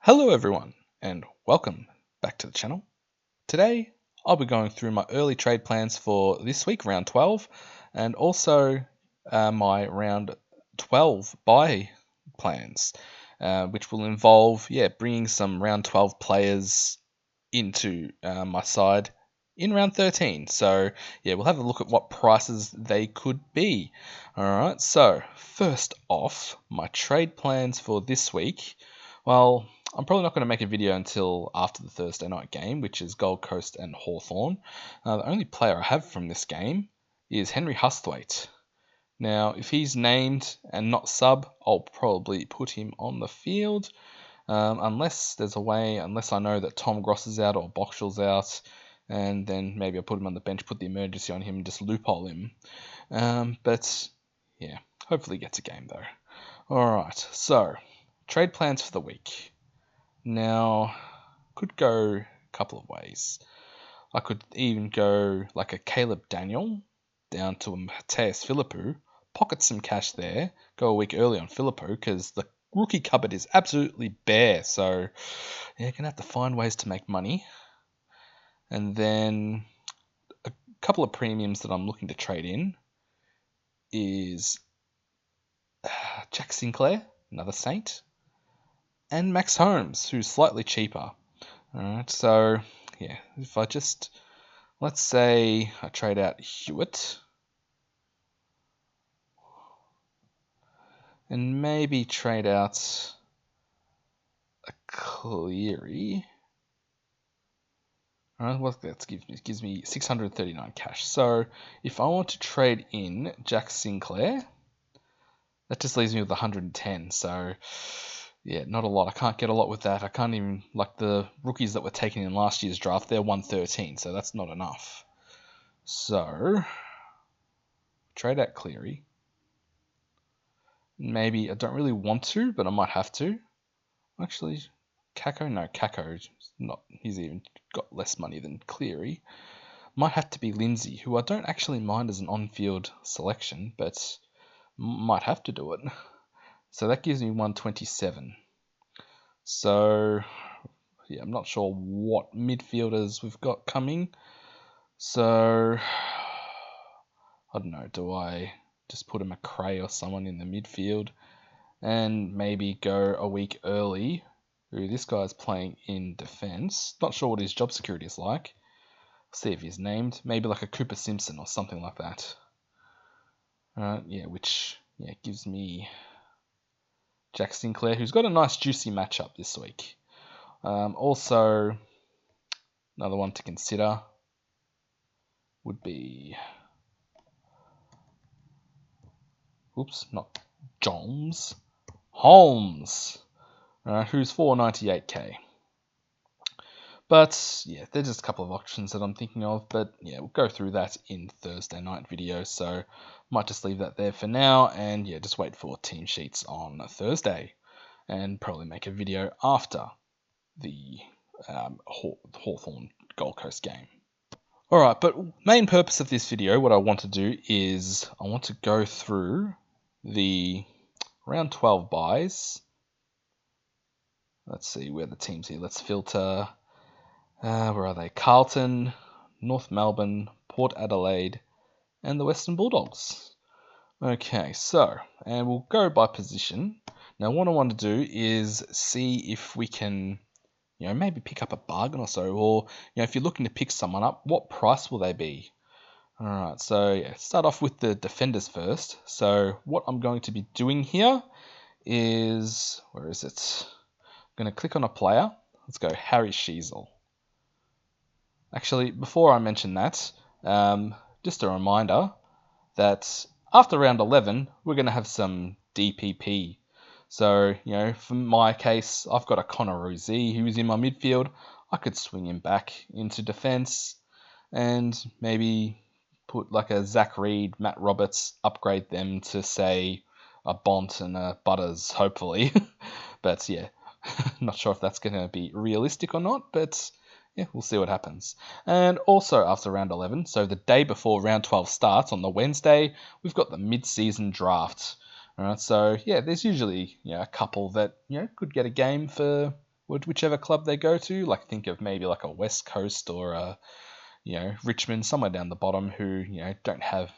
Hello everyone, and welcome back to the channel. Today, I'll be going through my early trade plans for this week, round 12, and also my round 12 buy plans, which will involve, bringing some round 12 players into my side in round 13. So, we'll have a look at what prices they could be. Alright, so first off, my trade plans for this week. Well, I'm probably not going to make a video until after the Thursday night game, which is Gold Coast and Hawthorn. The only player I have from this game is Henry Hustwaite. Now, if he's named and not sub, I'll probably put him on the field. Unless I know that Tom Gross is out or Boxall's out, and then maybe I'll put him on the bench, put the emergency on him, and just loophole him. But yeah, hopefully he gets a game though. Alright, so trade plans for the week. Now, could go a couple of ways. I could even go like a Caleb Daniel down to a Mateus Philippou, pocket some cash there, go a week early on Philippou because the rookie cupboard is absolutely bare. So, you're going to have to find ways to make money. And then a couple of premiums that I'm looking to trade in is Jack Sinclair, another Saint, and Max Holmes, who's slightly cheaper. Alright, so yeah, if I just, let's say I trade out Hewitt and maybe trade out a Cleary. Alright, what that gives me 639 cash. So if I want to trade in Jack Sinclair, that just leaves me with 110. So yeah, not a lot. I can't get a lot with that. I can't even, like the rookies that were taken in last year's draft, they're 113, so that's not enough. So, trade out Cleary. Maybe, I don't really want to, but I might have to. Actually, Kako? No, Kako, he's even got less money than Cleary. Might have to be Lindsay, who I don't actually mind as an on-field selection, but might have to do it. So that gives me 127. So, yeah, I'm not sure what midfielders we've got coming. So, I don't know, do I just put a McRae or someone in the midfield and maybe go a week early? Ooh, this guy's playing in defence. Not sure what his job security is like. See if he's named. Maybe like a Cooper Simpson or something like that. Which gives me Jack Sinclair, who's got a nice juicy matchup this week. Also, another one to consider would be, not Jones, Holmes, who's 498k. But yeah, there's just a couple of options that I'm thinking of. But yeah, we'll go through that in Thursday night video. So might just leave that there for now, and yeah, just wait for team sheets on Thursday, and probably make a video after the Hawthorn Gold Coast game. Alright, but main purpose of this video, what I want to do is I want to go through the round 12 buys. Let's see where the teams here. Let's filter. Where are they? Carlton, North Melbourne, Port Adelaide, and the Western Bulldogs. Okay, so, and we'll go by position. Now, what I want to do is see if we can, maybe pick up a bargain or so, or, if you're looking to pick someone up, what price will they be? Alright, so yeah, start off with the defenders first. So, what I'm going to be doing here is, where is it? I'm going to click on a player. Let's go Harry Sheezel. Actually, before I mention that, just a reminder that after round 11, we're going to have some DPP. So, for my case, I've got a Connor Rozee who's in my midfield. I could swing him back into defence and maybe put like a Zach Reed, Matt Roberts, upgrade them to, say, a Bont and a Butters, hopefully. But yeah, not sure if that's going to be realistic or not, but yeah, we'll see what happens. And also after round 11, so the day before round 12 starts on the Wednesday, we've got the mid-season draft. Alright, so yeah, there's usually a couple that could get a game for whichever club they go to. Like think of maybe like a West Coast or a Richmond, somewhere down the bottom who don't have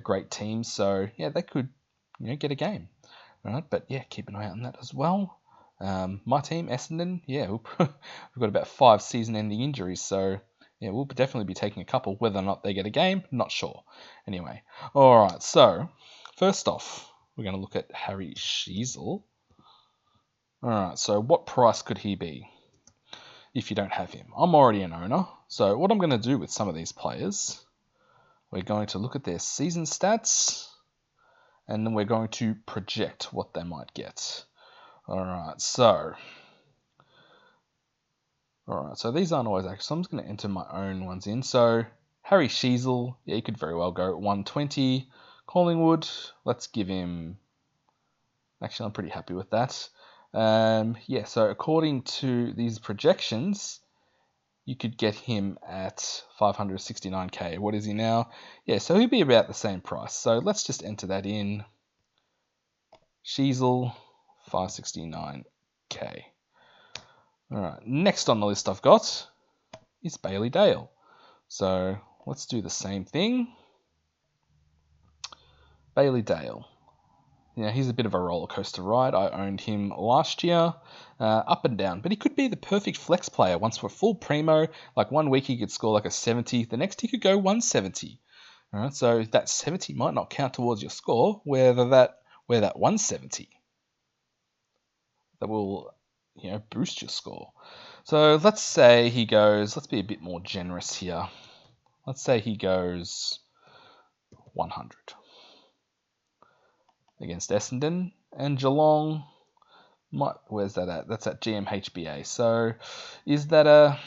great teams. So yeah, they could get a game. All right, but yeah, keep an eye out on that as well. My team, Essendon, yeah, we've got about 5 season-ending injuries, so yeah, we'll definitely be taking a couple. Whether or not they get a game, not sure. Anyway, all right, so first off, we're going to look at Harry Sheezel. All right, so what price could he be if you don't have him? I'm already an owner, so what I'm going to do with some of these players, we're going to look at their season stats, and then we're going to project what they might get. Alright, so these aren't always accurate, so I'm just going to enter my own ones in. So Harry Sheezel, yeah, he could very well go at 120. Collingwood, let's give him... Actually, I'm pretty happy with that. Yeah, so according to these projections, you could get him at 569k. What is he now? Yeah, so he'll be about the same price. So let's just enter that in. Sheezel, 569k. Alright, next on the list I've got is Bailey Dale. So let's do the same thing. Bailey Dale. Yeah, he's a bit of a roller coaster ride. I owned him last year, up and down. But he could be the perfect flex player. Once we're full primo, like 1 week he could score like a 70, the next he could go 170. Alright, so that 70 might not count towards your score, where that 170 that will boost your score. So let's say he goes, let's be a bit more generous here. Let's say he goes 100 against Essendon and Geelong. Where's that at? That's at GMHBA. So is that a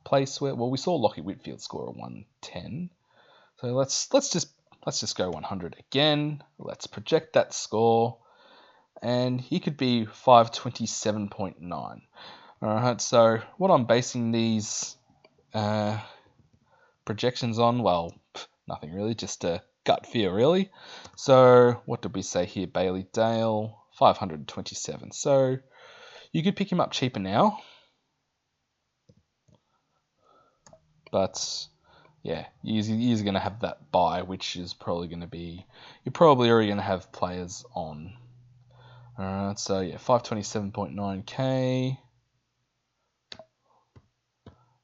place where, well, we saw Lockie Whitfield score a 110. So let's just go 100 again. Let's project that score. And he could be 527.9. Alright, so what I'm basing these projections on, well, nothing really, just a gut feel really. So what did we say here? Bailey Dale, 527. So you could pick him up cheaper now. But yeah, he's going to have that buy, which is probably going to be, you're probably already going to have players on. Alright, so yeah, 527.9k.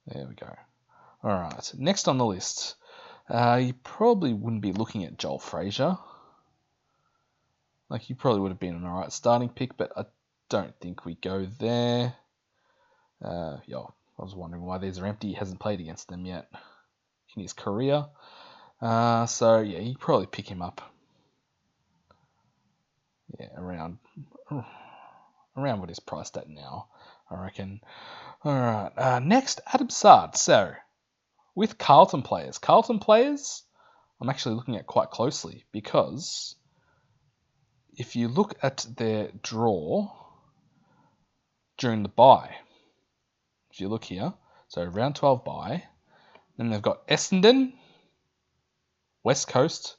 There we go. Alright, next on the list. You probably wouldn't be looking at Joel Frazier. Like, he probably would have been an alright starting pick, but I don't think we go there. I was wondering why these are empty. He hasn't played against them yet in his career. So yeah, you probably pick him up. Yeah, around what he's priced at now, I reckon. Alright, next, Adam Sard. So, with Carlton players, I'm actually looking at quite closely, because if you look at their draw during the bye, if you look here, so round 12 bye, then they've got Essendon, West Coast,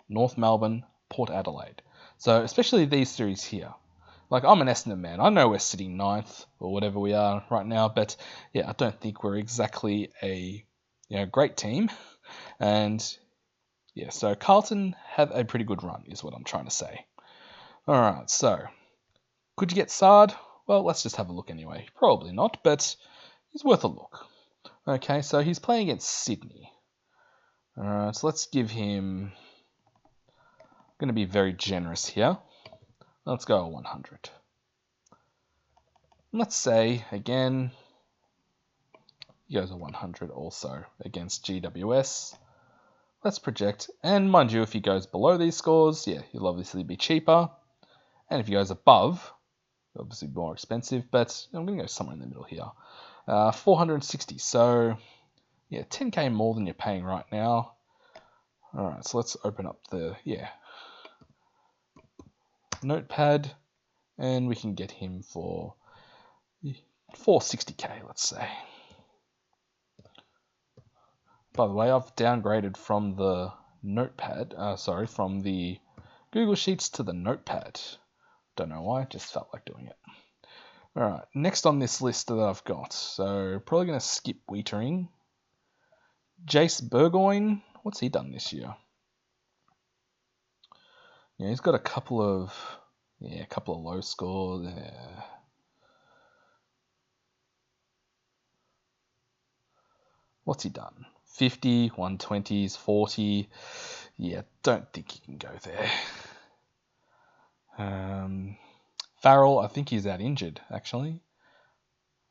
North Melbourne, Port Adelaide. So especially these series here. Like, I'm an Essendon man. I know we're sitting 9th or whatever we are right now, but yeah, I don't think we're exactly a great team. And yeah, so Carlton have a pretty good run, is what I'm trying to say. Alright, so could you get Sard? Well, let's just have a look anyway. Probably not, but he's worth a look. Okay, so he's playing against Sydney. Alright, so let's give him... I'm going to be very generous here. Let's go 100. Let's say, again, he goes a 100 also against GWS. Let's project. And mind you, if he goes below these scores, yeah, he'll obviously be cheaper. And if he goes above, obviously more expensive, but I'm going to go somewhere in the middle here. 460. So, yeah, 10k more than you're paying right now. Alright, so let's open up the, notepad. And we can get him for 460k, let's say. By the way, I've downgraded from the notepad, from the Google Sheets to the notepad. Don't know why, just felt like doing it. All right, next on this list that I've got, so probably going to skip Wietering. Jace Burgoyne, what's he done this year? Yeah, he's got a couple of low scores. Yeah. What's he done? 50, 120s, 40. Yeah, don't think he can go there. Farrell, I think he's out injured, actually.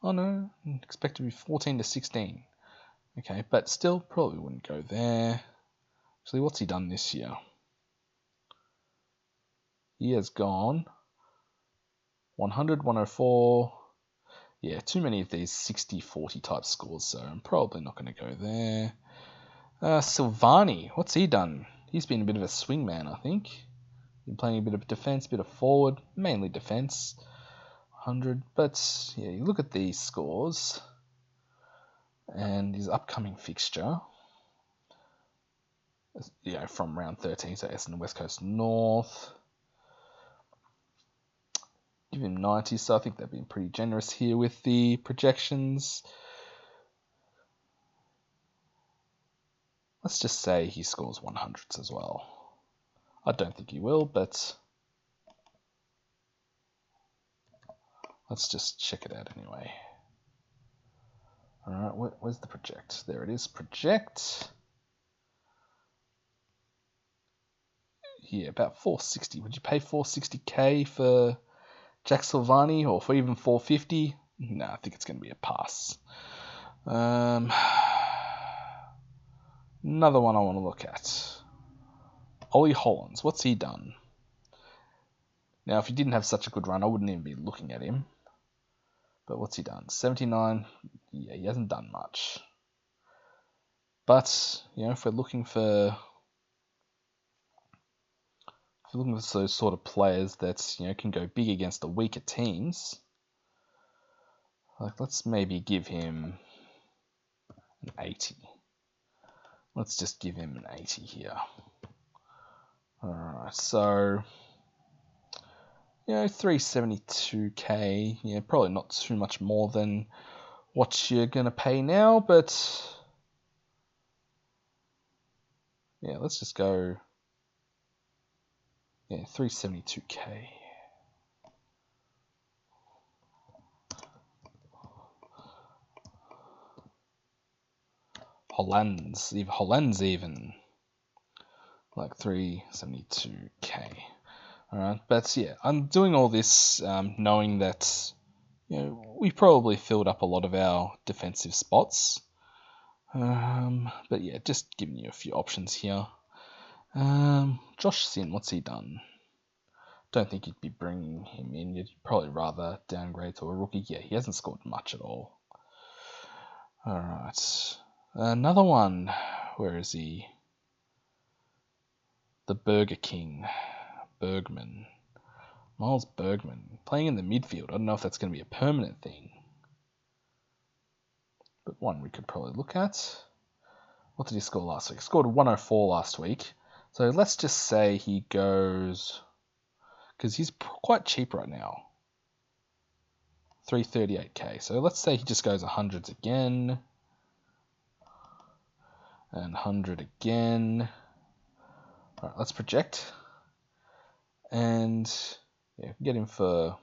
Oh no, expect to be 14 to 16. Okay, but still probably wouldn't go there. Actually, what's he done this year? He has gone 100, 104. Yeah, too many of these 60-40 type scores, so I'm probably not going to go there. Silvani, what's he done? He's been a bit of a swingman, I think. Been playing a bit of defense, bit of forward, mainly defense. 100, but yeah, you look at these scores and his upcoming fixture. Yeah, from round 13, so Essendon West Coast North. Give him 90, so I think they've been pretty generous here with the projections. Let's just say he scores 100s as well. I don't think he will, but let's just check it out anyway. Alright, where's the project? There it is, project. Yeah, about 460. Would you pay 460k for Jack Silvani, or for even 450? No, I think it's going to be a pass. Another one I want to look at. Ollie Hollands, what's he done? Now, if he didn't have such a good run, I wouldn't even be looking at him. But what's he done? 79. Yeah, he hasn't done much. But, if we're looking for those sort of players that, can go big against the weaker teams, like, let's maybe give him an 80. Let's just give him an 80 here. Alright, so 372k. Yeah, probably not too much more than what you're gonna pay now, but yeah, let's just go 372k. Hollands even like 372k. Alright, but yeah, I'm doing all this knowing that we probably filled up a lot of our defensive spots. But yeah, just giving you a few options here. Josh Sin, what's he done? Don't think you'd be bringing him in. You'd probably rather downgrade to a rookie. Yeah, he hasn't scored much at all. Alright. Another one. Where is he? The Burger King. Bergman. Miles Bergman. Playing in the midfield. I don't know if that's going to be a permanent thing. But one we could probably look at. What did he score last week? He scored 104 last week. So let's just say he goes... because he's quite cheap right now. 338k. So let's say he just goes 100s again. And 100 again. Alright, let's project. And yeah, get him for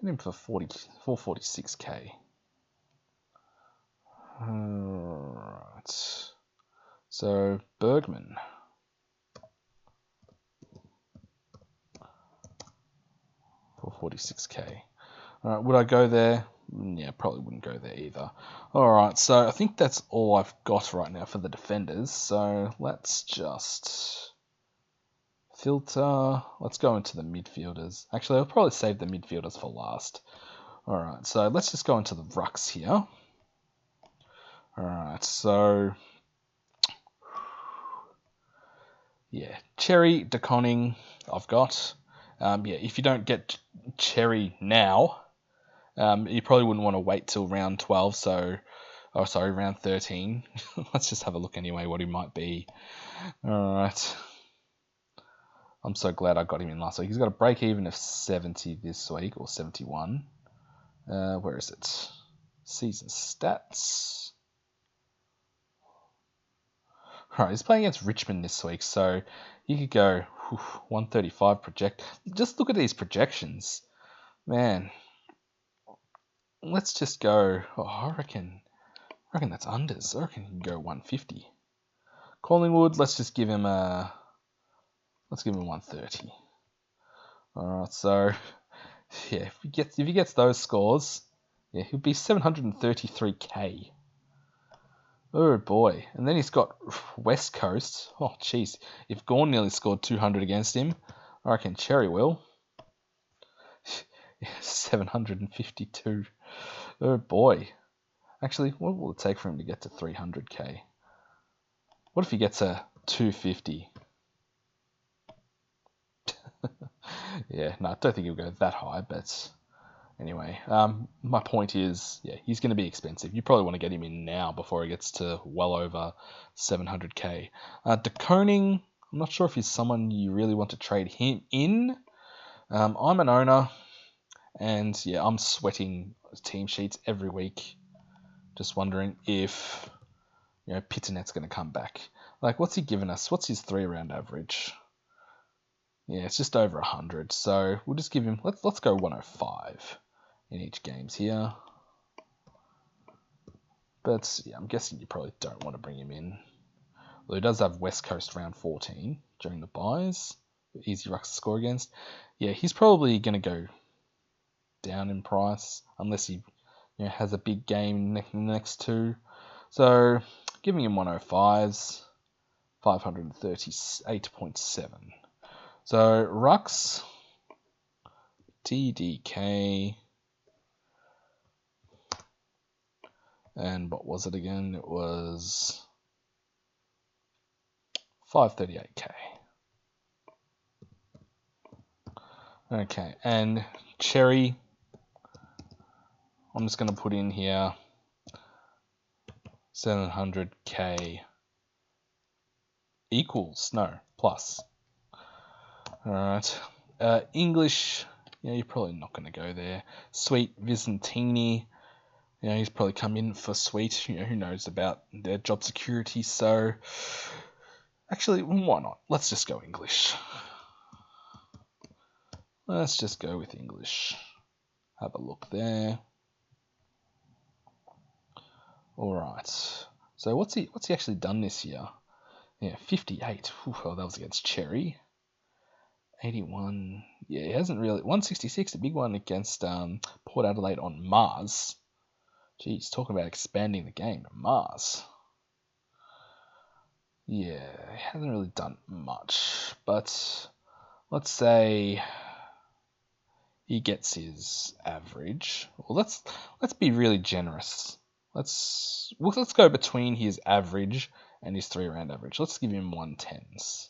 446k. Alright. So Bergman. For 46k. Alright, would I go there? Yeah, probably wouldn't go there either. Alright, so I think that's all I've got right now for the defenders. So let's just filter. Let's go into the midfielders. Actually, I'll probably save the midfielders for last. Alright, so let's just go into the rucks here. Alright, so yeah, Cherry, DeConning, I've got. If you don't get Cherry now, you probably wouldn't want to wait till round 12, round 13. Let's just have a look anyway what he might be. Alright. I'm so glad I got him in last week. He's got a break even of 70 this week, or 71. Where is it? Season stats. All right, he's playing against Richmond this week, so he could go 135 project. Just look at these projections. Man, let's just go. Oh, I reckon that's unders. I reckon he can go 150. Collingwood, let's give him 130. All right, so yeah, if he gets those scores, yeah, he'll be 733k. Oh boy, and then he's got West Coast. Oh jeez, if Gorn nearly scored 200 against him, I reckon Cherry will. 752. Oh boy. Actually, what will it take for him to get to 300k? What if he gets a 250? Yeah, no, I don't think he'll go that high, but anyway, my point is, yeah, he's going to be expensive. You probably want to get him in now before he gets to well over 700k. De Koning, I'm not sure if he's someone you really want to trade him in. I'm an owner, and yeah, I'm sweating team sheets every week, just wondering if Piternet's going to come back. Like, what's he given us? What's his 3-round average? Yeah, it's just over 100. So we'll just give him. Let's go 105 in each games here. But yeah, I'm guessing you probably don't want to bring him in. Although he does have West Coast round 14 during the buys. Easy rucks to score against. Yeah, he's probably going to go down in price unless he has a big game next two. So giving him 105s, 538.7. So rucks, TDK, and what was it again? It was 538k. Okay, and Cherry, I'm just going to put in here 700k equals, no, plus. Alright, English, you're probably not going to go there. Sweet Visentini, he's probably come in for Sweet. Who knows about their job security, so actually, why not? Let's just go English. Let's just go with English. Have a look there. All right. So what's he actually done this year? Yeah, 58. Well, that was against Cherry. 81. Yeah, he hasn't really. 166, a big one against Port Adelaide on Mars. Geez, talking about expanding the game. Mars. Yeah, he hasn't really done much, but let's say he gets his average. Well, let's be really generous. Let's go between his average and his 3-round average. Let's give him 110s.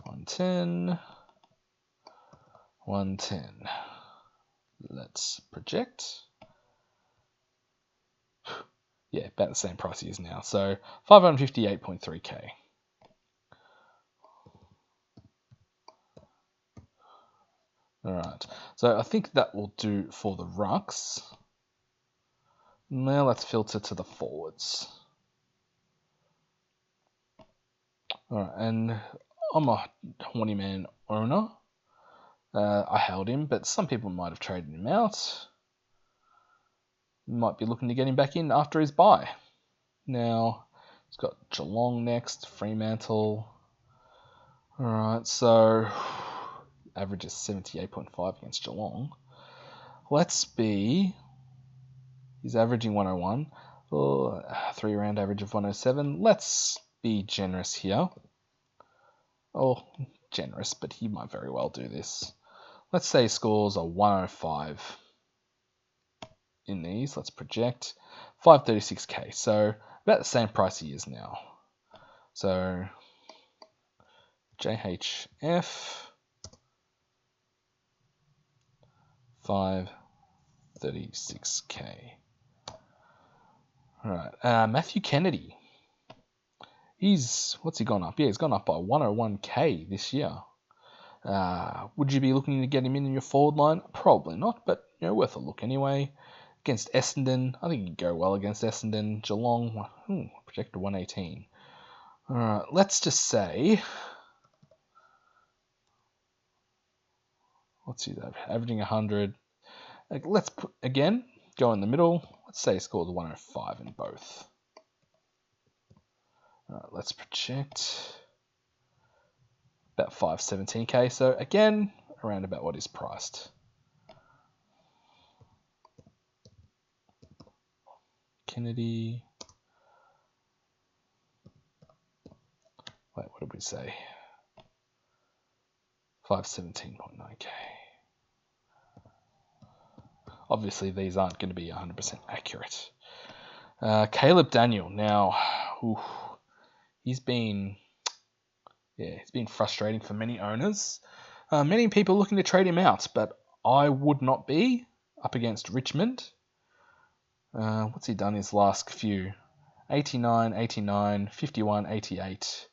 110. 110. Let's project. Yeah, about the same price he is now. So 558.3k. Alright, so I think that will do for the rucks. Now let's filter to the forwards. Alright, and I'm a 20-man owner. I held him, but some people might have traded him out. Might be looking to get him back in after his bye. Now, he's got Geelong next, Fremantle. Alright, so average is 78.5 against Geelong. He's averaging 101. 3-round average of 107. Let's be generous here. Oh, generous, but he might very well do this. Let's say he scores a 105 in these. Let's project 536k. So about the same price he is now. So JHF 536k. All right, Matthew Kennedy. what's he gone up? Yeah, he's gone up by 101k this year. Would you be looking to get him in your forward line? Probably not, but worth a look anyway. Against Essendon, I think he'd go well against Essendon. Geelong, projected 118. Alright, let's just say, what's he averaging 100. Let's go in the middle. Let's say he scores 105 in both. Alright, let's project about 517k. So again, around about what is priced. Kennedy. Wait, what did we say? 517.9k. Obviously, these aren't going to be 100% accurate. Caleb Daniel. Now, he's been frustrating for many owners. Many people looking to trade him out, but I would not be up against Richmond. What's he done his last few? 89, 89, 51, 88.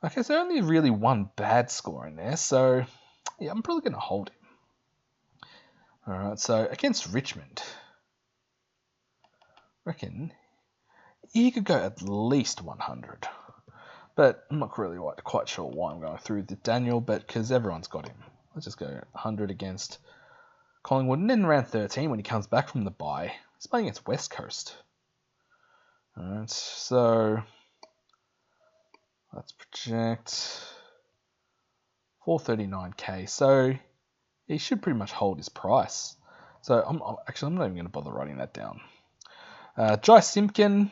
Okay, so only really one bad score in there, so yeah, I'm probably going to hold him. Alright, so against Richmond, I reckon he could go at least 100. But I'm not really quite sure why I'm going through the Daniel, but because everyone's got him. Let's just go 100 against Collingwood. And then round 13, when he comes back from the bye, he's playing against West Coast. Alright, so let's project 439k. So he should pretty much hold his price. So I'm not even going to bother writing that down. Jai Simpkin.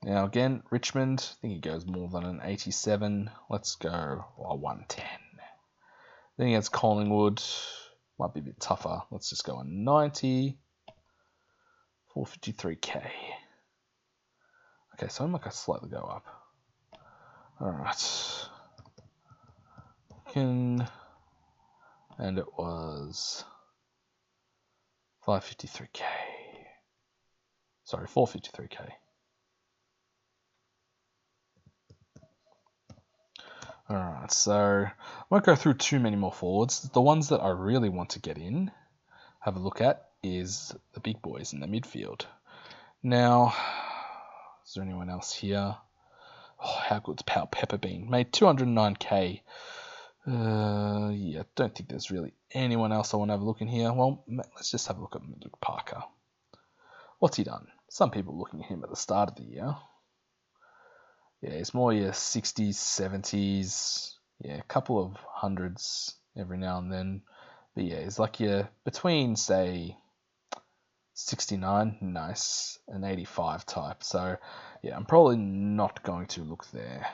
Now again, Richmond, I think he goes more than an 87. Let's go 110. Then against Collingwood, might be a bit tougher. Let's just go a 90. 453k. Okay, so I might slightly go up. Alright. And it was 553k. Sorry, 453k. Alright, so I won't go through too many more forwards. The ones that I really want to get in, have a look at, is the big boys in the midfield. Now, is there anyone else here? Oh, how good's Pal Pepperbean? Made 209k. Yeah, don't think there's really anyone else I want to have a look in here. Well, let's just have a look at Luke Parker. What's he done? Some people looking at him at the start of the year. Yeah, it's more your 60s, 70s, yeah, a couple of hundreds every now and then. But yeah, it's like you're between, say, 69, nice, and 85 type. So yeah, I'm probably not going to look there.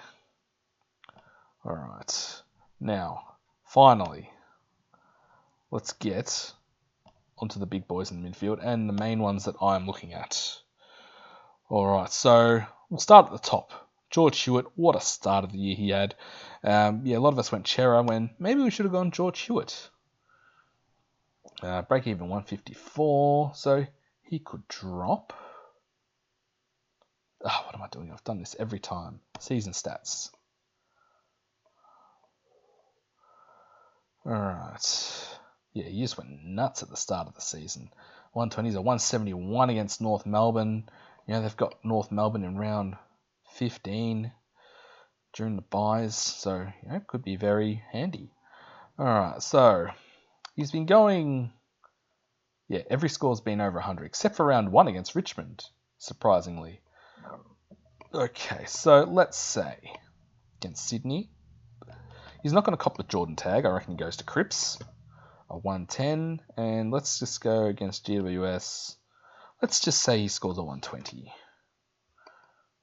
Alright, now, finally, let's get onto the big boys in the midfield and the main ones that I'm looking at. Alright, so we'll start at the top. George Hewitt, what a start of the year he had. Yeah, a lot of us went Chera when maybe we should have gone George Hewitt. Break even 154, so he could drop. What am I doing? I've done this every time. Season stats. Alright. Yeah, he just went nuts at the start of the season. 120s, a 171 against North Melbourne. They've got North Melbourne in round 15 during the buys, so it could be very handy. Alright, so he's been going, every score's been over 100, except for round 1 against Richmond, surprisingly. Okay, so let's say against Sydney, he's not going to cop the Jordan tag. I reckon he goes to Cripps, a 110, and let's just go against GWS. Let's just say he scores a 120.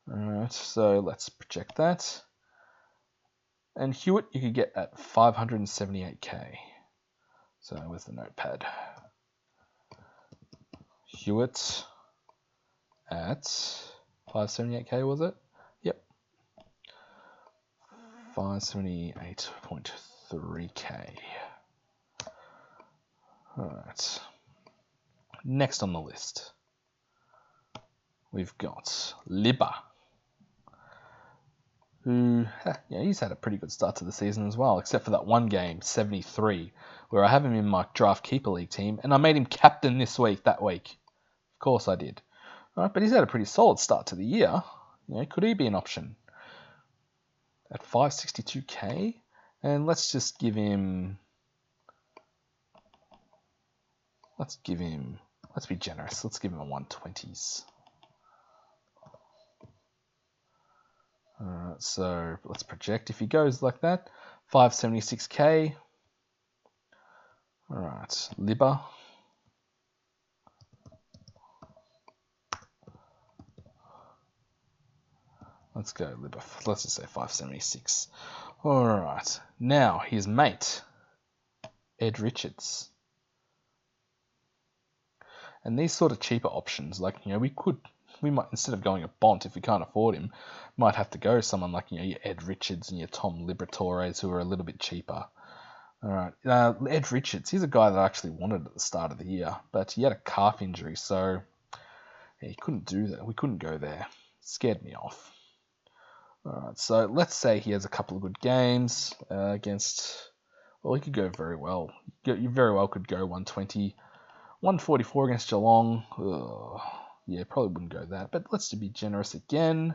Alright, so let's project that. And Hewitt you could get at 578k. So where's the notepad? Hewitt at 578k, was it? Yep. 578.3k. Alright. Next on the list, we've got Libba, who, he's had a pretty good start to the season as well, except for that one game, 73, where I have him in my draft keeper league team, and I made him captain that week. Of course I did. All right, but he's had a pretty solid start to the year. Could he be an option? At 562k? And let's be generous, let's give him a 120s. Alright, so let's project if he goes like that. 576k. Alright, Libba. Let's go Libba. Let's just say 576. Alright, now his mate, Ed Richards. And these sort of cheaper options, like, we might, instead of going a Bont, if we can't afford him, might have to go someone like, your Ed Richards and your Tom Liberatores, who are a little bit cheaper. All right, Ed Richards, he's a guy that I actually wanted at the start of the year, but he had a calf injury, so he couldn't do that. We couldn't go there. It scared me off. All right, so let's say he has a couple of good games against, well, he could go very well. You very well could go 120. 144 against Geelong. Probably wouldn't go that. But let's be generous again.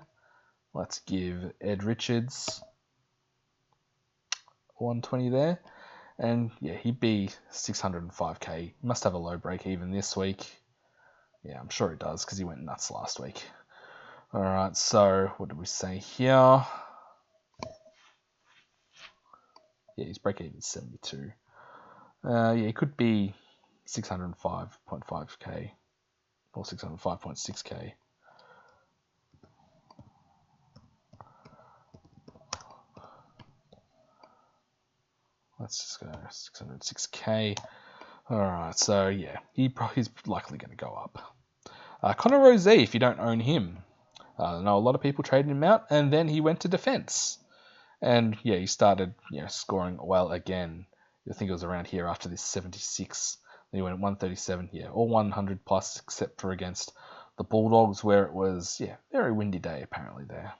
Let's give Ed Richards 120 there. And he'd be 605k. He must have a low break even this week. Yeah, I'm sure he does because he went nuts last week. All right, so what did we say here? Yeah, his break even 72. He could be 605.5k or 605.6k. Let's just go 606k. Alright, so he's likely going to go up. Connor Rozee, if you don't own him. I know a lot of people traded him out, and then he went to defense. And he started scoring well again. I think it was around here after this 76. Then he went 137, all 100 plus, except for against the Bulldogs, where it was, very windy day apparently there.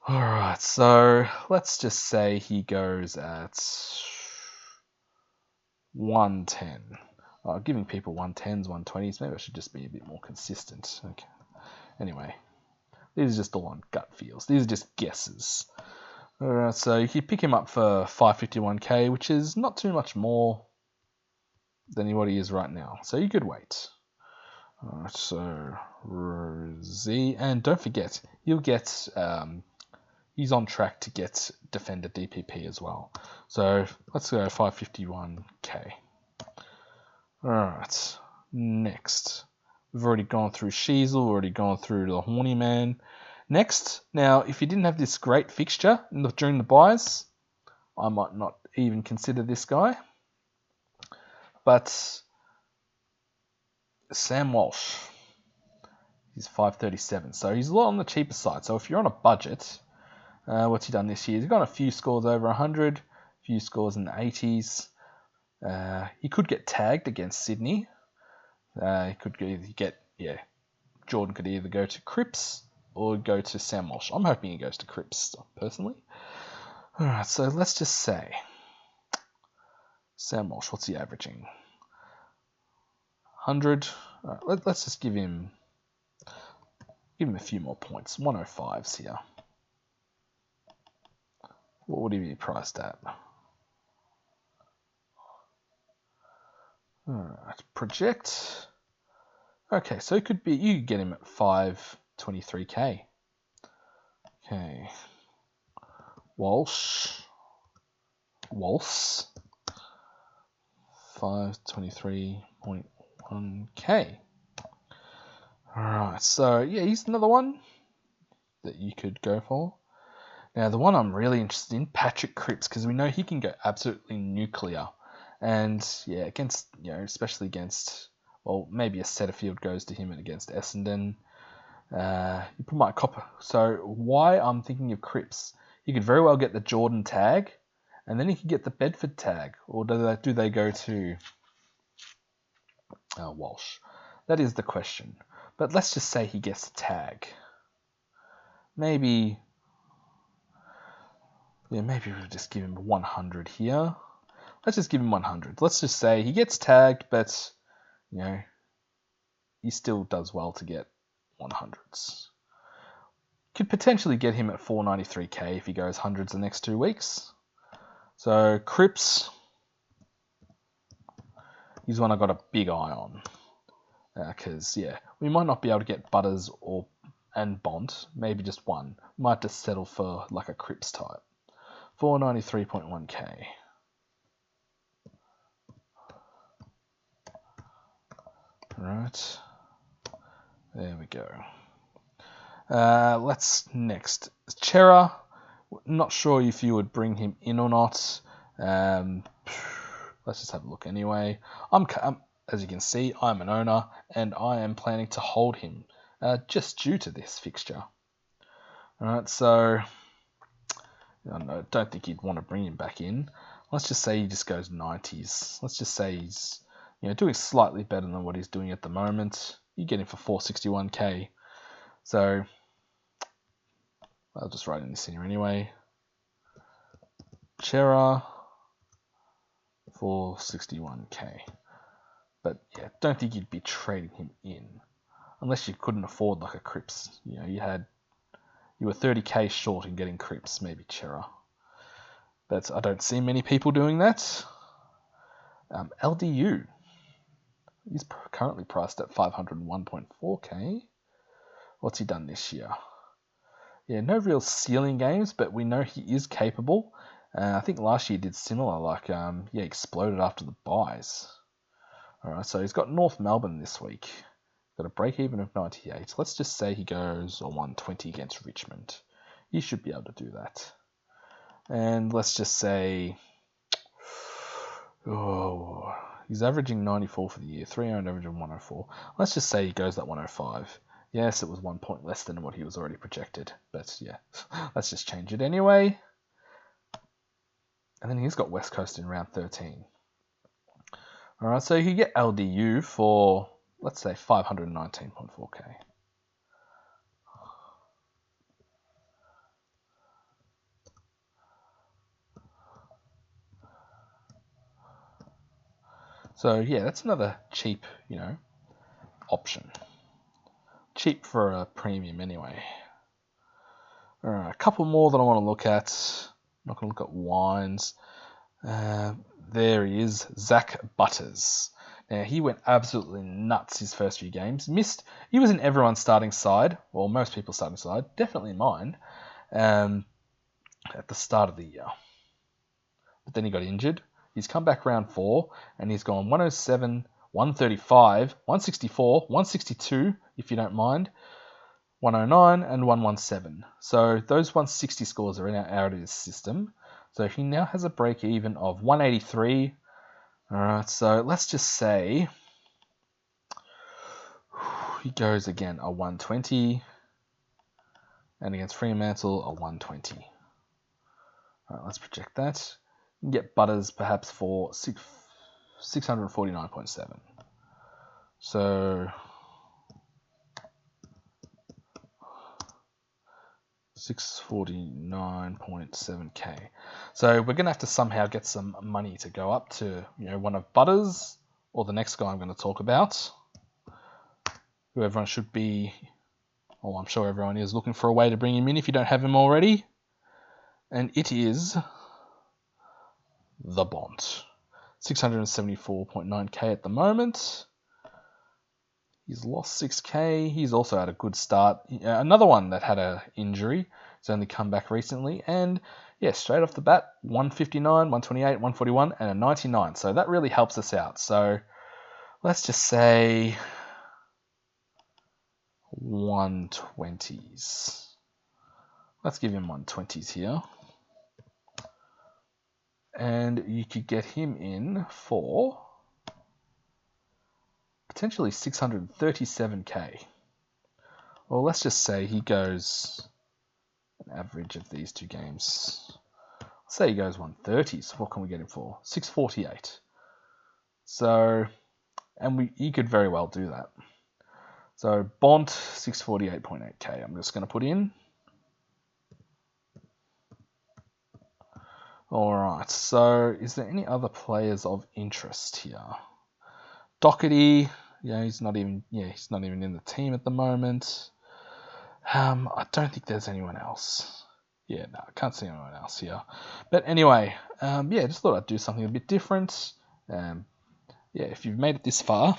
Alright, so let's just say he goes at 110. Giving people 110s, 120s, maybe I should just be a bit more consistent. Okay. Anyway, these are just all on gut feels. These are just guesses. Alright, so you pick him up for 551k, which is not too much more than what he is right now. So you could wait. Alright, so Rosie, and don't forget, you'll get he's on track to get defender DPP as well. So let's go 551k. Alright, next. We've already gone through Sheasel, already gone through the Horny Man. Next, now, if you didn't have this great fixture during the buys, I might not even consider this guy. But Sam Walsh, he's 537, so he's a lot on the cheaper side. So if you're on a budget, what's he done this year? He's got a few scores over 100, a few scores in the 80s. He could get tagged against Sydney. He could get, Jordan could either go to Cripps or go to Sam Walsh. I'm hoping he goes to Cripps, personally. Alright, so let's just say Sam Walsh, what's he averaging? 100. Alright, let's just give him a few more points. 105s here. What would he be priced at? Alright, project. Okay, so it could be, you could get him at 523k. Okay. Walsh. 523.1k. Alright, so he's another one that you could go for. Now, the one I'm really interested in, Patrick Cripps, because we know he can go absolutely nuclear. And, against, especially against, well, maybe a Setterfield goes to him against Essendon. You put my copper. So, why I'm thinking of Cripps, he could very well get the Jordan tag, and then he could get the Bedford tag. Or do they go to Walsh? That is the question. But let's just say he gets a tag. Maybe we'll just give him 100 here. Let's just give him 100. Let's just say he gets tagged, but, he still does well to get 100s. Could potentially get him at 493k if he goes hundreds the next 2 weeks. So Cripps, he's one I got a big eye on. Because, we might not be able to get Butters and Bond, maybe just one. Might just settle for like a Cripps type. 493.1k. Right. There we go. Let's next. Chera. Not sure if you would bring him in or not. Let's just have a look anyway. As you can see, I'm an owner, and I am planning to hold him just due to this fixture. Alright, so I don't think you'd want to bring him back in. Let's just say he just goes 90s. Let's just say he's doing slightly better than what he's doing at the moment. You get him for 461k. So I'll just write in this here anyway. Chera, 461k. But don't think you'd be trading him in unless you couldn't afford like a Cripps. You were 30k short in getting Cripps, maybe Chera. But I don't see many people doing that. LDU. He's currently priced at 501.4k. What's he done this year? No real ceiling games, but we know he is capable. I think last year he did similar, he exploded after the buys. Alright, so he's got North Melbourne this week. Got a break even of 98. Let's just say he goes a 120 against Richmond. He should be able to do that. And let's just say, he's averaging 94 for the year, 3 earned average of 104. Let's just say he goes that 105. Yes, it was 1 point less than what he was already projected, but let's just change it anyway. And then he's got West Coast in round 13. Alright, so you get LDU for, let's say, 519.4k. So that's another cheap, option. Cheap for a premium anyway. Alright, a couple more that I want to look at. I'm not going to look at wines. There he is, Zach Butters. Now, he went absolutely nuts his first few games. He was in everyone's starting side, well, most people's starting side, definitely mine, at the start of the year. But then he got injured. He's come back round 4, and he's gone 107, 135, 164, 162, if you don't mind, 109, and 117. So those 160 scores are out of his system. So he now has a break even of 183. Alright, so let's just say he goes again a 120, and against Fremantle a 120. Alright, let's project that. You can get Butters perhaps for 649.7. So 649.7k. So we're going to have to somehow get some money to go up to one of Butters or the next guy I'm going to talk about, who everyone should be, well, I'm sure everyone is looking for a way to bring him in if you don't have him already, and it is the Bond. 674.9k at the moment. He's lost 6k. He's also had a good start. Another one that had an injury. He's only come back recently. And straight off the bat, 159, 128, 141, and a 99. So that really helps us out. So let's just say 120s. Let's give him 120s here. And you could get him in for potentially 637k. Well, let's just say he goes an average of these two games. Let's say he goes 130. So what can we get him for? 648. So, and you could very well do that. So Bont, 648.8k. I'm just going to put in. All right. So is there any other players of interest here? Doherty, he's not even in the team at the moment. I don't think there's anyone else. Yeah, no, I can't see anyone else here. But anyway, just thought I'd do something a bit different. If you've made it this far,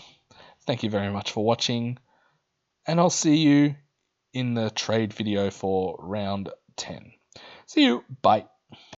thank you very much for watching, and I'll see you in the trade video for round 10. See you. Bye.